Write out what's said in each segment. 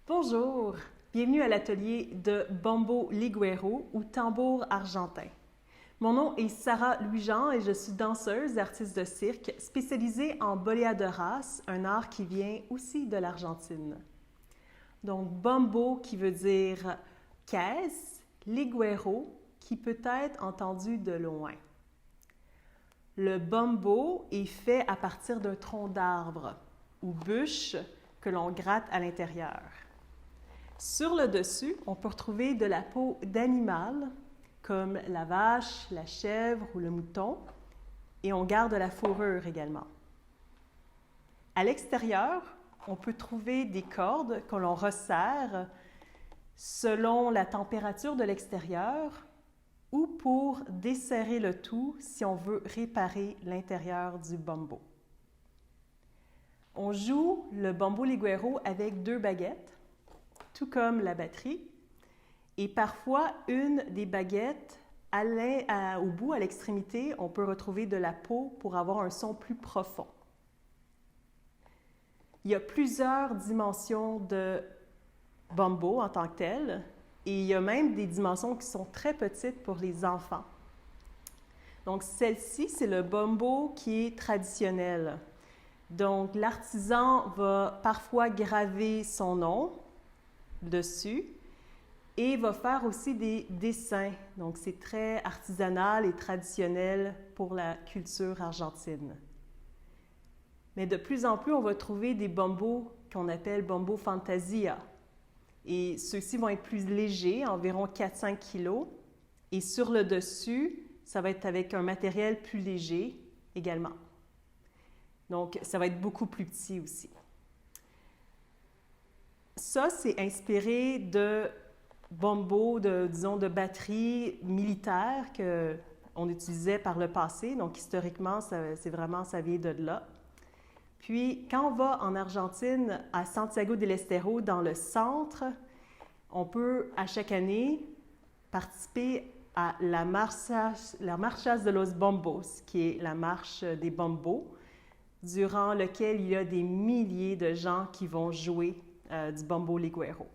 Bonjour, bienvenue à l'atelier de Bombo Liguero ou tambour argentin. Mon nom est Sarah Louis-Jean et je suis danseuse et artiste de cirque spécialisée en boleadoras, un art qui vient aussi de l'Argentine. Donc bombo qui veut dire caisse, liguero qui peut être entendu de loin. Le bombo est fait à partir d'un tronc d'arbre ou bûche que l'on gratte à l'intérieur. Sur le dessus, on peut retrouver de la peau d'animal, comme la vache, la chèvre ou le mouton, et on garde la fourrure également. À l'extérieur, on peut trouver des cordes que l'on resserre selon la température de l'extérieur ou pour desserrer le tout si on veut réparer l'intérieur du bombo. On joue le bombo liguero avec 2 baguettes, tout comme la batterie, et parfois une des baguettes, au bout, à l'extrémité, on peut retrouver de la peau pour avoir un son plus profond. Il y a plusieurs dimensions de bombo en tant que tel, et il y a même des dimensions qui sont très petites pour les enfants. Donc celle-ci, c'est le bombo qui est traditionnel. Donc l'artisan va parfois graver son nom dessus et va faire aussi des dessins. Donc c'est très artisanal et traditionnel pour la culture argentine. Mais de plus en plus, on va trouver des bombos qu'on appelle bombo fantasia. Et ceux-ci vont être plus légers, environ 4-5 kg. Et sur le dessus, ça va être avec un matériel plus léger également. Donc, ça va être beaucoup plus petit aussi. Ça, c'est inspiré de bombos, de batteries militaires qu'on utilisait par le passé. Donc, historiquement, ça vient de là. Puis, quand on va en Argentine, à Santiago del Estero, dans le centre, on peut, à chaque année, participer à la Marchas de los Bombos, qui est la marche des bombos, durant laquelle il y a des milliers de gens qui vont jouer du bombo liguero.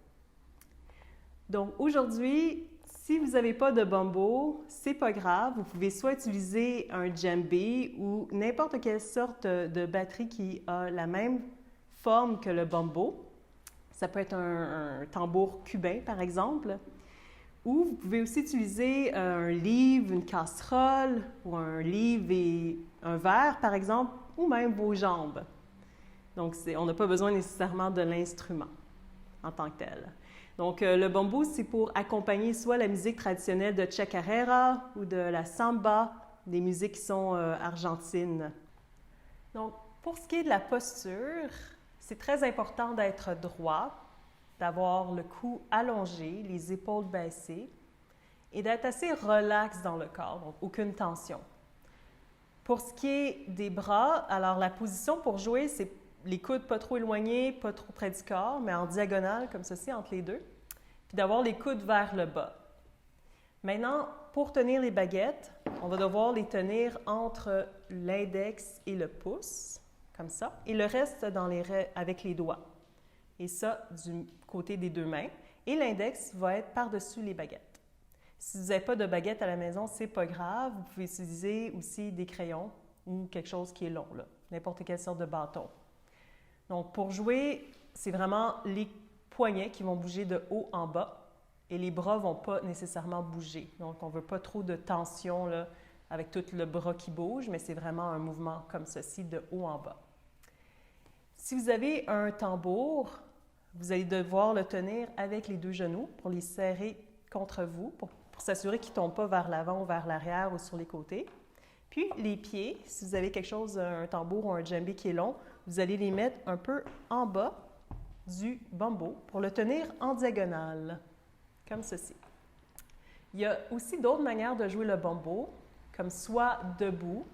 Donc, aujourd'hui, si vous n'avez pas de bombo, c'est pas grave. Vous pouvez soit utiliser un djembé ou n'importe quelle sorte de batterie qui a la même forme que le bombo. Ça peut être un tambour cubain, par exemple. Ou vous pouvez aussi utiliser un livre, une casserole, ou un livre et un verre, par exemple, ou même vos jambes. Donc, on n'a pas besoin nécessairement de l'instrument en tant que tel. Donc, le bombo, c'est pour accompagner soit la musique traditionnelle de chacarera ou de la samba, des musiques qui sont argentines. Donc, pour ce qui est de la posture, c'est très important d'être droit, d'avoir le cou allongé, les épaules baissées et d'être assez relax dans le corps, donc aucune tension. Pour ce qui est des bras, alors la position pour jouer, c'est les coudes pas trop éloignés, pas trop près du corps, mais en diagonale, comme ceci, entre les deux. Puis d'avoir les coudes vers le bas. Maintenant, pour tenir les baguettes, on va devoir les tenir entre l'index et le pouce, comme ça, et le reste avec les doigts. Et ça, du côté des 2 mains. Et l'index va être par-dessus les baguettes. Si vous n'avez pas de baguette à la maison, c'est pas grave. Vous pouvez utiliser aussi des crayons ou quelque chose qui est long, là, n'importe quelle sorte de bâton. Donc, pour jouer, c'est vraiment les poignets qui vont bouger de haut en bas et les bras ne vont pas nécessairement bouger. Donc, on ne veut pas trop de tension là, avec tout le bras qui bouge, mais c'est vraiment un mouvement comme ceci, de haut en bas. Si vous avez un tambour, vous allez devoir le tenir avec les 2 genoux pour les serrer contre vous, pour s'assurer qu'ils ne tombent pas vers l'avant ou vers l'arrière ou sur les côtés. Puis, les pieds, si vous avez quelque chose, un tambour ou un djembé qui est long, vous allez les mettre un peu en bas du bombo pour le tenir en diagonale, comme ceci. Il y a aussi d'autres manières de jouer le bombo, comme soit debout,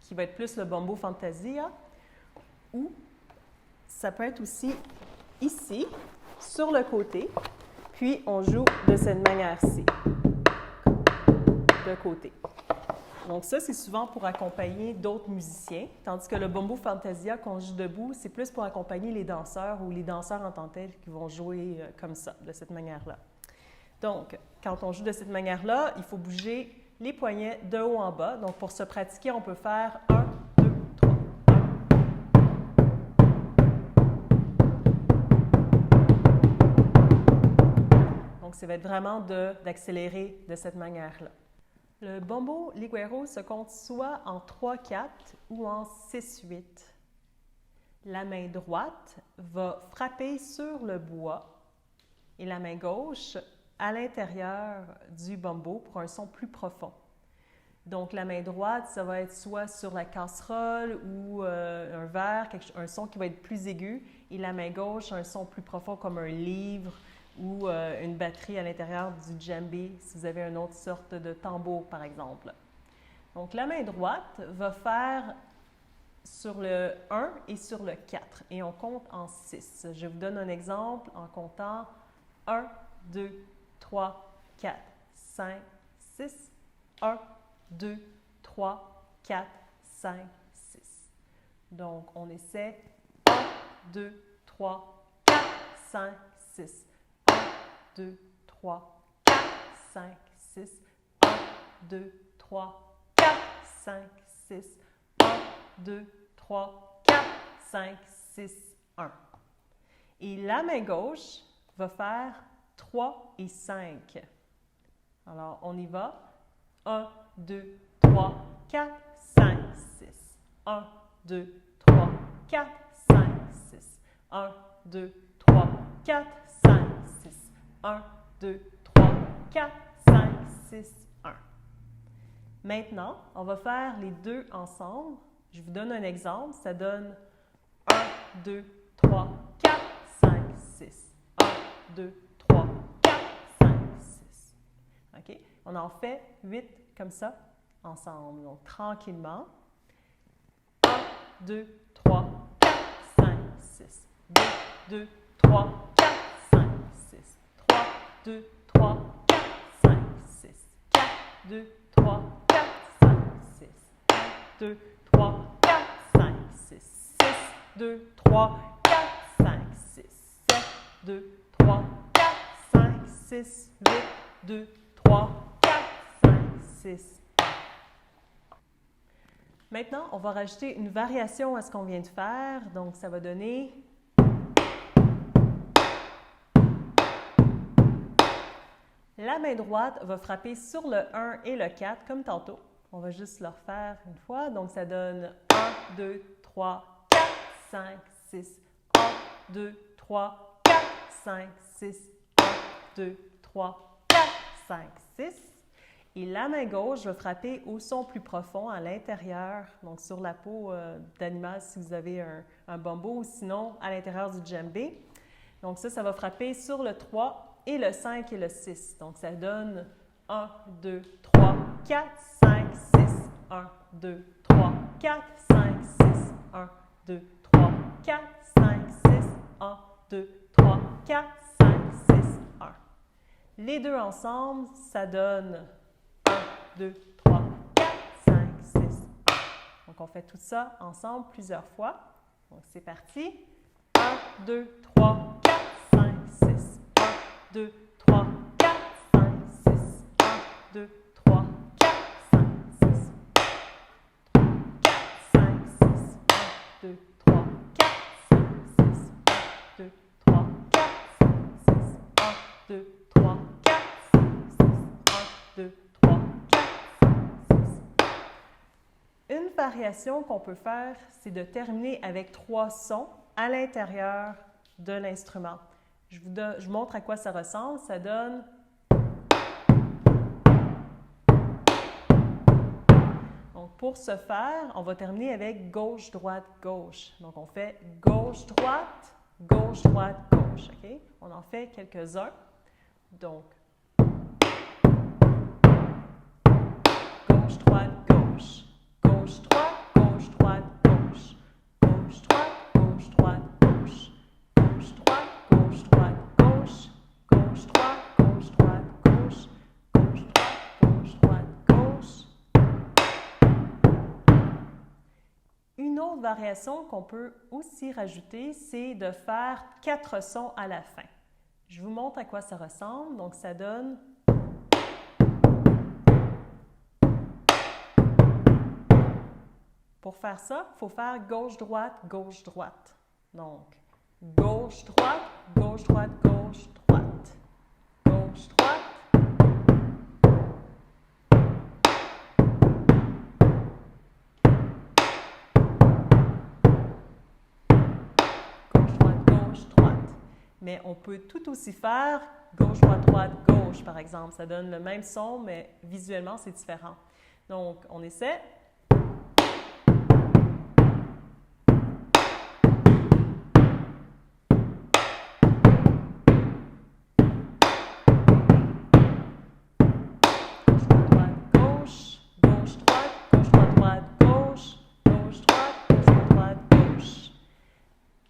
qui va être plus le bombo fantasia, ou ça peut être aussi ici, sur le côté, puis on joue de cette manière-ci, de côté. Donc ça, c'est souvent pour accompagner d'autres musiciens, tandis que le Bombo Fantasia qu'on joue debout, c'est plus pour accompagner les danseurs ou les danseurs en tant que tels qui vont jouer comme ça, de cette manière-là. Donc, quand on joue de cette manière-là, il faut bouger les poignets de haut en bas. Donc, pour se pratiquer, on peut faire 1, 2, 3. Donc, ça va être vraiment d'accélérer de cette manière-là. Le Bombo Liguero se compte soit en 3-4 ou en 6-8. La main droite va frapper sur le bois et la main gauche à l'intérieur du bombo pour un son plus profond. Donc, la main droite, ça va être soit sur la casserole ou un verre, un son qui va être plus aigu, et la main gauche, un son plus profond comme un livre ou une batterie à l'intérieur du djembé, si vous avez une autre sorte de tambour, par exemple. Donc, la main droite va faire sur le 1 et sur le 4, et on compte en 6. Je vous donne un exemple en comptant 1, 2, 3, 4, 5, 6, 1, 2, 3, 4, 5, 6. Donc, on essaie 1, 2, 3, 4, 5, 6. 1, 2, 3, 4, 5, 6. 1, 2, 3, 4, 5, 6. 1, 2, 3, 4, 5, 6, 1. Et la main gauche va faire 3 et 5. Alors, on y va. 1, 2, 3, 4, 5, 6. 1, 2, 3, 4, 5, 6. 1, 2, 3, 4, 5, 6. 1, 2, 3, 4, 5, 6, 1. Maintenant, on va faire les deux ensemble. Je vous donne un exemple. Ça donne 1, 2, 3, 4, 5, 6. 1, 2, 3, 4, 5, 6. OK? On en fait 8 comme ça ensemble. Donc, tranquillement. 1, 2, 3, 4, 5, 6. 2, 2, 3, 4, 5, 6. 3, 2, 3, 4, 5, 6. 4, 2, 3, 4, 5, 6. 2, 3, 4, 5, 6. 6, 2, 3, 4, 5, 6. 7, 2, 3, 4, 5, 6. 8, 2, 3, 4, 5, 6. Maintenant, on va rajouter une variation à ce qu'on vient de faire. Donc, ça va donner... La main droite va frapper sur le 1 et le 4, comme tantôt. On va juste le refaire une fois. Donc, ça donne 1, 2, 3, 4, 5, 6. 1, 2, 3, 4, 5, 6. 1, 2, 3, 4, 5, 6. Et la main gauche va frapper au son plus profond à l'intérieur, donc sur la peau d'animal si vous avez un bombo, ou sinon à l'intérieur du djembé. Donc ça va frapper sur le 3 et le 5 et le 6. Donc ça donne 1, 2, 3, 4, 5, 6. 1, 2, 3, 4, 5, 6. 1, 2, 3, 4, 5, 6. 1, 2, 3, 4, 5, 6, 1. Les deux ensemble, ça donne 1, 2, 3, 4, 5, 6, 1. Donc, on fait tout ça ensemble plusieurs fois. Donc, c'est parti. 1, 2, 3, 4, 5, 6. 1, 2, 3, 4, 5, 6. 1, 2, 3, 4, 5, 6. 4, 5, 6. 1, 2, 3, 4, 5, 6. 1, 2, 3, 4, 5, 6. 1, 2, 3, 4, 5, 6. 1, 2, 3, 4, 5, 6. Une variation qu'on peut faire, c'est de terminer avec 3 sons à l'intérieur de l'instrument. Je vous montre à quoi ça ressemble. Ça donne... Donc, pour ce faire, on va terminer avec gauche, droite, gauche. Donc, on fait gauche, droite, gauche, droite, gauche. OK? On en fait quelques-uns. Donc, gauche, droite, gauche. Gauche, droite, gauche, droite, gauche. Gauche, droite, gauche, droite, gauche. Gauche, droite, gauche, droite, gauche. Gauche, droite, gauche, droite, gauche. Gauche, droite, gauche, droite, gauche. Une autre variation qu'on peut aussi rajouter, c'est de faire 4 sons à la fin. Je vous montre à quoi ça ressemble. Donc, ça donne... Pour faire ça, il faut faire gauche-droite, gauche-droite. Donc, gauche-droite, gauche-droite, gauche-droite. Gauche-droite. Gauche-droite, gauche-droite. Mais on peut tout aussi faire gauche-droite, droite, gauche, par exemple. Ça donne le même son, mais visuellement, c'est différent. Donc, on essaie.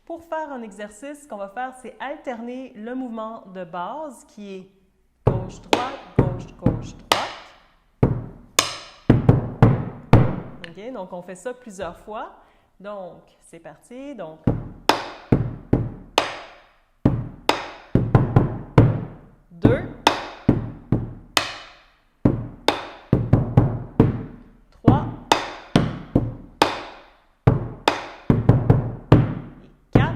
Pour faire un exercice, ce qu'on va faire, c'est alterner le mouvement de base qui est gauche-droite, gauche-gauche-droite. OK, donc on fait ça plusieurs fois. Donc, c'est parti. Donc, 2, 3, 4.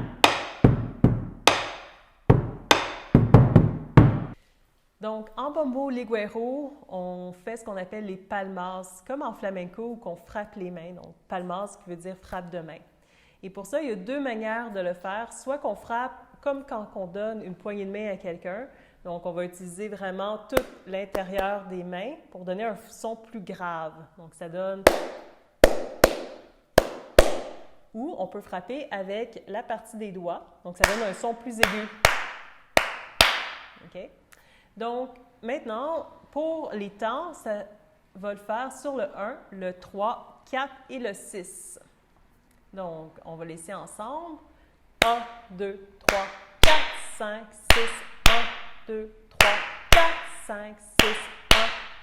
Donc, en bombo liguero, on fait ce qu'on appelle les palmas, comme en flamenco où on frappe les mains. Donc, palmas qui veut dire frappe de main. Et pour ça, il y a deux manières de le faire. Soit qu'on frappe comme quand on donne une poignée de main à quelqu'un. Donc, on va utiliser vraiment tout l'intérieur des mains pour donner un son plus grave. Donc, ça donne... Ou on peut frapper avec la partie des doigts. Donc, ça donne un son plus aigu. OK? Donc, maintenant, pour les temps, ça va le faire sur le 1, le 3, 4 et le 6. Donc, on va laisser ensemble. 1, 2, 3, 4, 5, 6, 1, 2, 3, 4, 5, 6,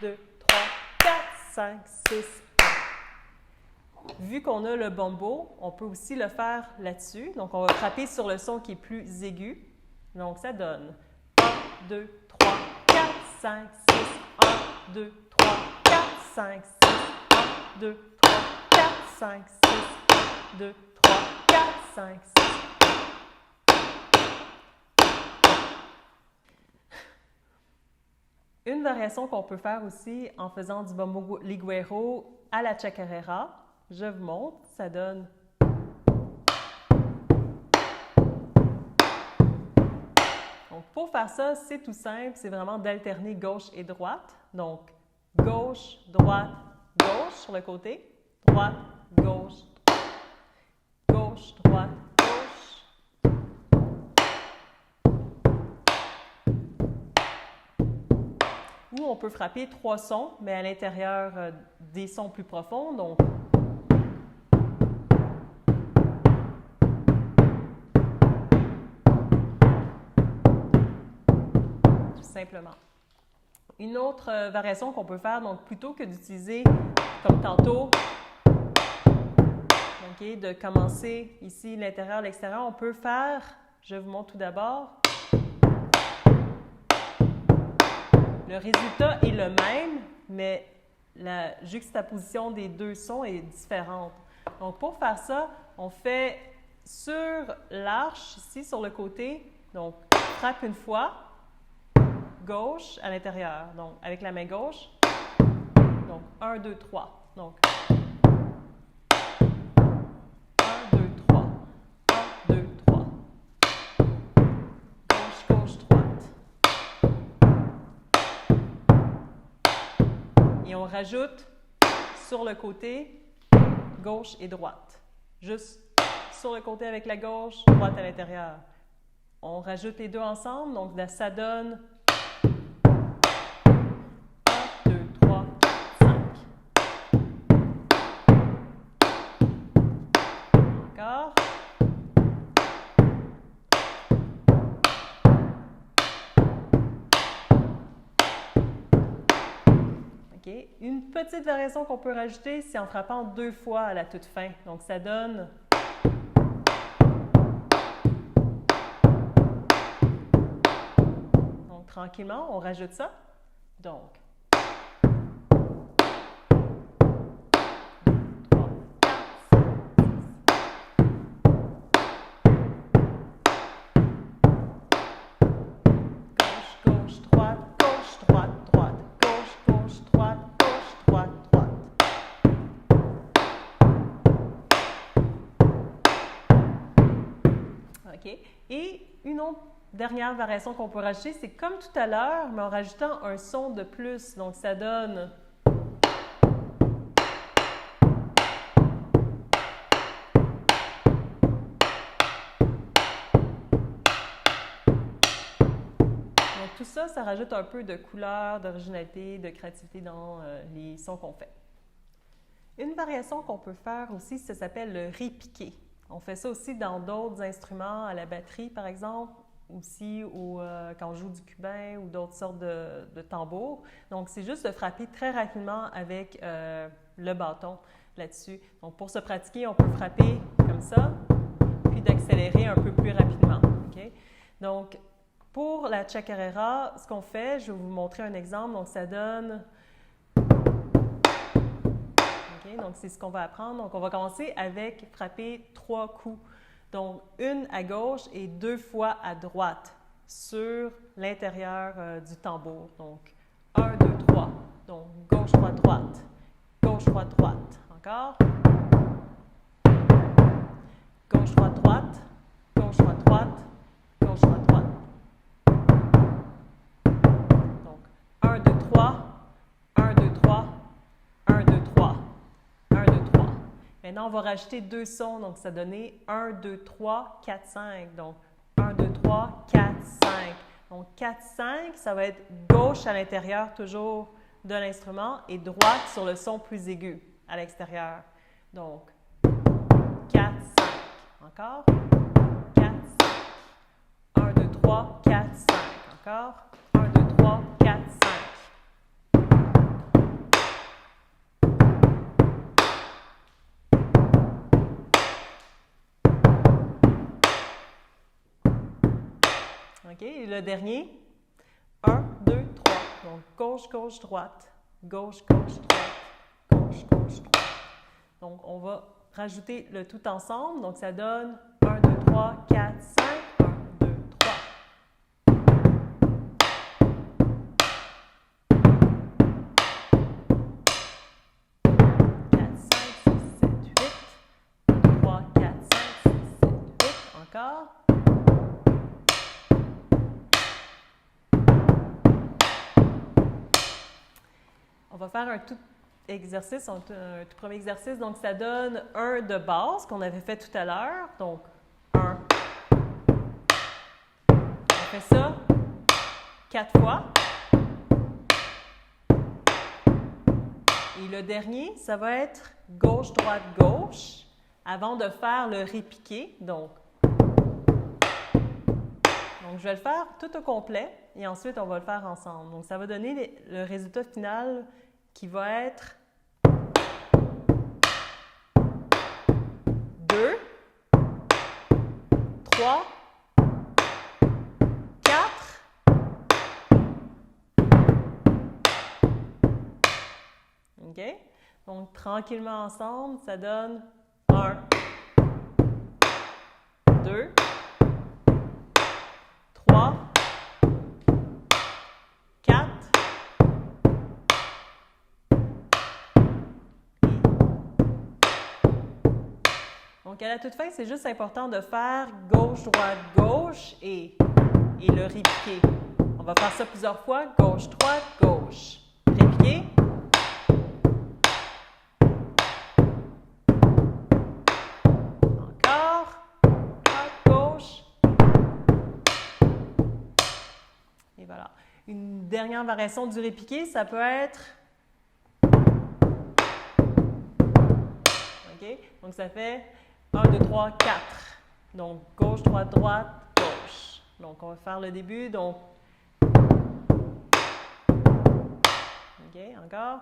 1, 2, 3, 4, 5, 6, 1. Vu qu'on a le bombo, on peut aussi le faire là-dessus. Donc, on va frapper sur le son qui est plus aigu. Donc, ça donne 1, 2, 3, 4, 5, 6, 1, 2, 3, 4, 5, 6, 1, 2, 3, 4, 5, 6, 1, 2, 3, 4, 5, 6. Une variation qu'on peut faire aussi en faisant du bombo liguero à la chacarera, je vous montre, ça donne... Donc, pour faire ça, c'est tout simple, c'est vraiment d'alterner gauche et droite. Donc, gauche, droite, gauche sur le côté, droite, gauche, droite, gauche, droite, gauche. Ou on peut frapper 3 sons, mais à l'intérieur des sons plus profonds. Donc, simplement. Une autre variation qu'on peut faire, donc plutôt que d'utiliser, comme tantôt, okay, de commencer ici l'intérieur, l'extérieur, on peut faire, je vous montre tout d'abord, le résultat est le même, mais la juxtaposition des deux sons est différente. Donc pour faire ça, on fait sur l'arche, ici sur le côté, donc frappe une fois, gauche à l'intérieur. Donc, avec la main gauche. Donc, 1, 2, 3. Donc, 1, 2, 3. 1, 2, 3. Gauche, gauche, droite. Et on rajoute sur le côté gauche et droite. Juste sur le côté avec la gauche, droite à l'intérieur. On rajoute les deux ensemble. Donc, là, ça donne... 1, 2, 3, 4, 5. Encore. OK. Une petite variation qu'on peut rajouter, c'est en frappant 2 fois à la toute fin. Donc, ça donne... Donc, tranquillement, on rajoute ça. Donc... OK? Et une autre dernière variation qu'on peut rajouter, c'est comme tout à l'heure, mais en rajoutant un son de plus. Donc, ça donne... Donc, tout ça, ça rajoute un peu de couleur, d'originalité, de créativité dans les sons qu'on fait. Une variation qu'on peut faire aussi, ça s'appelle le répiqué. On fait ça aussi dans d'autres instruments, à la batterie par exemple, aussi quand on joue du cubain ou d'autres sortes de tambours. Donc, c'est juste de frapper très rapidement avec le bâton là-dessus. Donc, pour se pratiquer, on peut frapper comme ça, puis d'accélérer un peu plus rapidement. Okay? Donc, pour la chacarera, ce qu'on fait, je vais vous montrer un exemple. Donc, ça donne... Donc, c'est ce qu'on va apprendre. Donc, on va commencer avec frapper 3 coups. Donc, une à gauche et 2 fois à droite sur l'intérieur du tambour. Donc, 1, 2, 3. Donc, gauche, droite, droite. Gauche, droite, droite. Encore. Gauche, droite, droite. Gauche, droite, droite. Gauche, droite, droite. Donc, 1, 2, 3. 1, 2, 3. 1, 2, 3. Maintenant, on va rajouter 2 sons, donc ça donnait 1, 2, 3, 4, 5. Donc, 1, 2, 3, 4, 5. Donc, 4, 5, ça va être gauche à l'intérieur toujours de l'instrument et droite sur le son plus aigu à l'extérieur. Donc, 4, 5. Encore. 4, 5. 1, 2, 3, 4, 5. Encore. 1, 2, 3, 4, 5. OK, et le dernier, 1, 2, 3. Donc, gauche, gauche, droite, gauche, gauche, droite, gauche, gauche, droite. Donc, on va rajouter le tout ensemble. Donc, ça donne 1, 2, 3, 4, 5, 1, 2, 3. 4, 5, 6, 7, 8. 3, 4, 5, 6, 7, 8. Encore. On va faire un tout exercice, un tout premier exercice. Donc, ça donne un de base qu'on avait fait tout à l'heure. Donc, 1. On fait ça 4 fois. Et le dernier, ça va être gauche, droite, gauche, avant de faire le répiqué. Donc, je vais le faire tout au complet et ensuite, on va le faire ensemble. Donc, ça va donner le résultat final qui va être 2, 3, 4, OK? Donc, tranquillement ensemble, ça donne 1, 2, 3, 4, donc, à la toute fin, c'est juste important de faire gauche, droite, gauche et le répiqué. On va faire ça plusieurs fois. Gauche, droite, gauche. Répiqué. Encore. Droite, gauche. Et voilà. Une dernière variation du répiqué, ça peut être... OK? Donc, ça fait 1, 2, 3, 4. Donc, gauche, droite, droite, gauche. Donc, on va faire le début. Donc, OK, encore.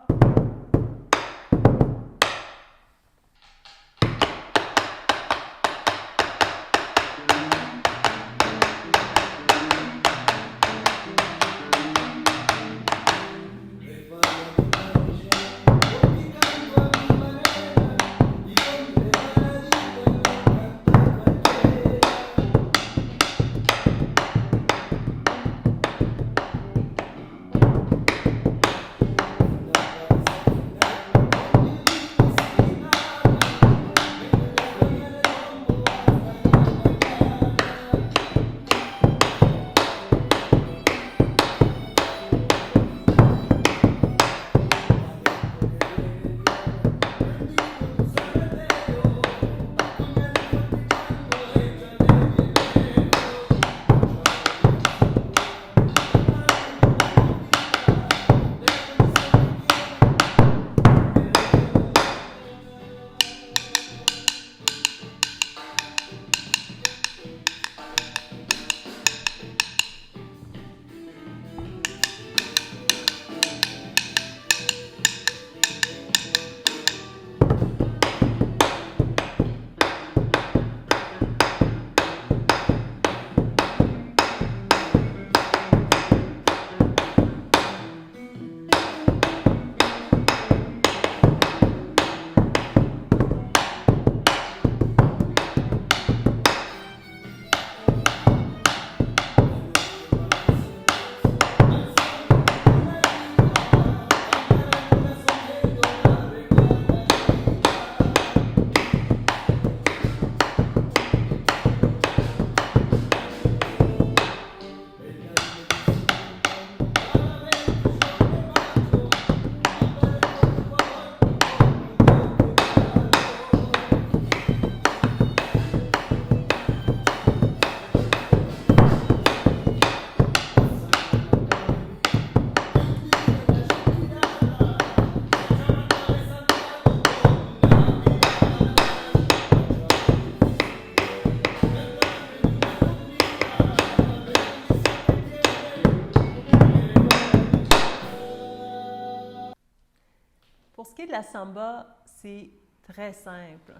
qui est de la samba, c'est très simple.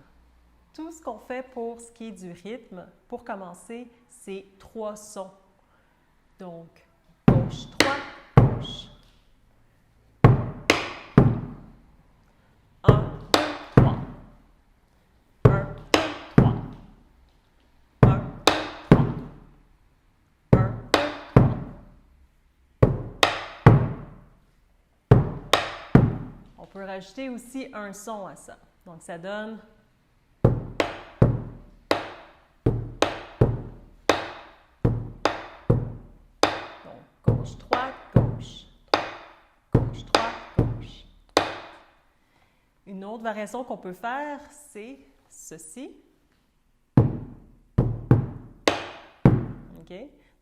Tout ce qu'on fait pour ce qui est du rythme, pour commencer, c'est 3 sons. Donc, gauche, droite, gauche. 1, 2, 3. 1, 2, 3. 1, 2, 3. 1, 2, 3. On peut rajouter aussi un son à ça. Donc, ça donne... Gauche, droite, gauche, gauche, droite, gauche. Une autre variation qu'on peut faire, c'est ceci. OK?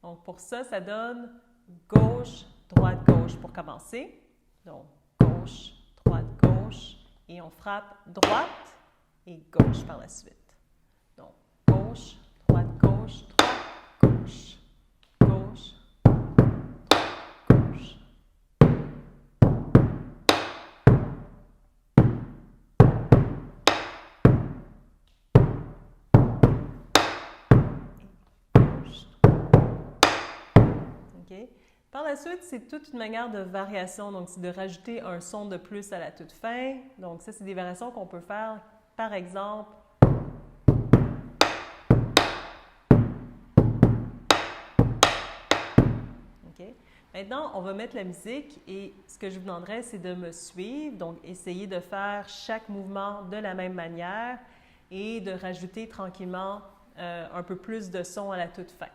Donc, pour ça, ça donne gauche, droite, gauche pour commencer. Donc, gauche, droite, gauche. Et on frappe droite et gauche par la suite. Donc, gauche, droite, gauche, droite, gauche. Gauche, OK? Par la suite, c'est toute une manière de variation. Donc, c'est de rajouter un son de plus à la toute fin. Donc, ça, c'est des variations qu'on peut faire. Par exemple, OK? Maintenant, on va mettre la musique et ce que je vous demanderais, c'est de me suivre. Donc, essayez de faire chaque mouvement de la même manière et de rajouter tranquillement un peu plus de son à la toute fin.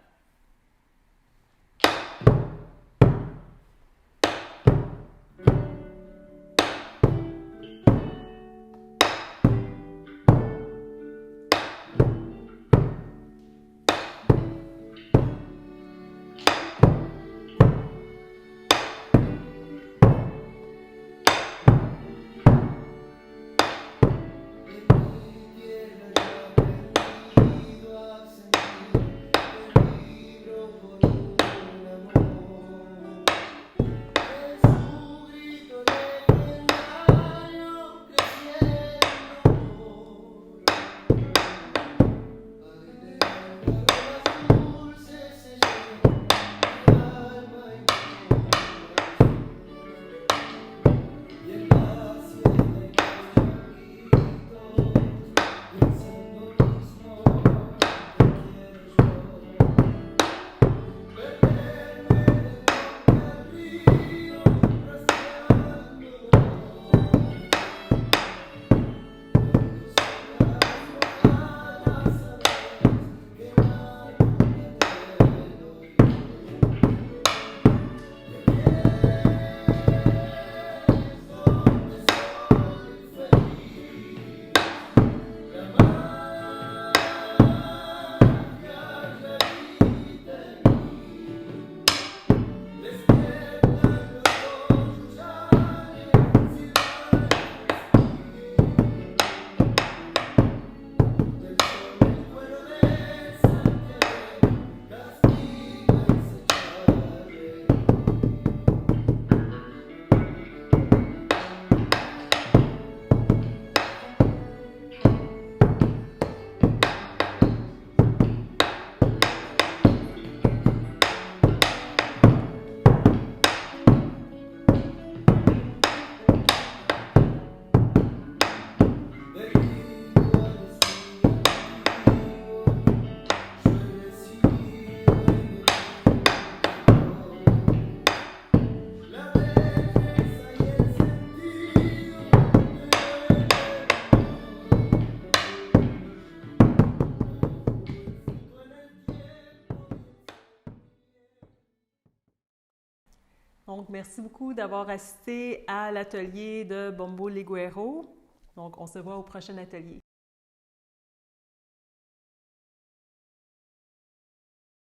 Donc, merci beaucoup d'avoir assisté à l'atelier de Bombo Liguero. Donc, on se voit au prochain atelier.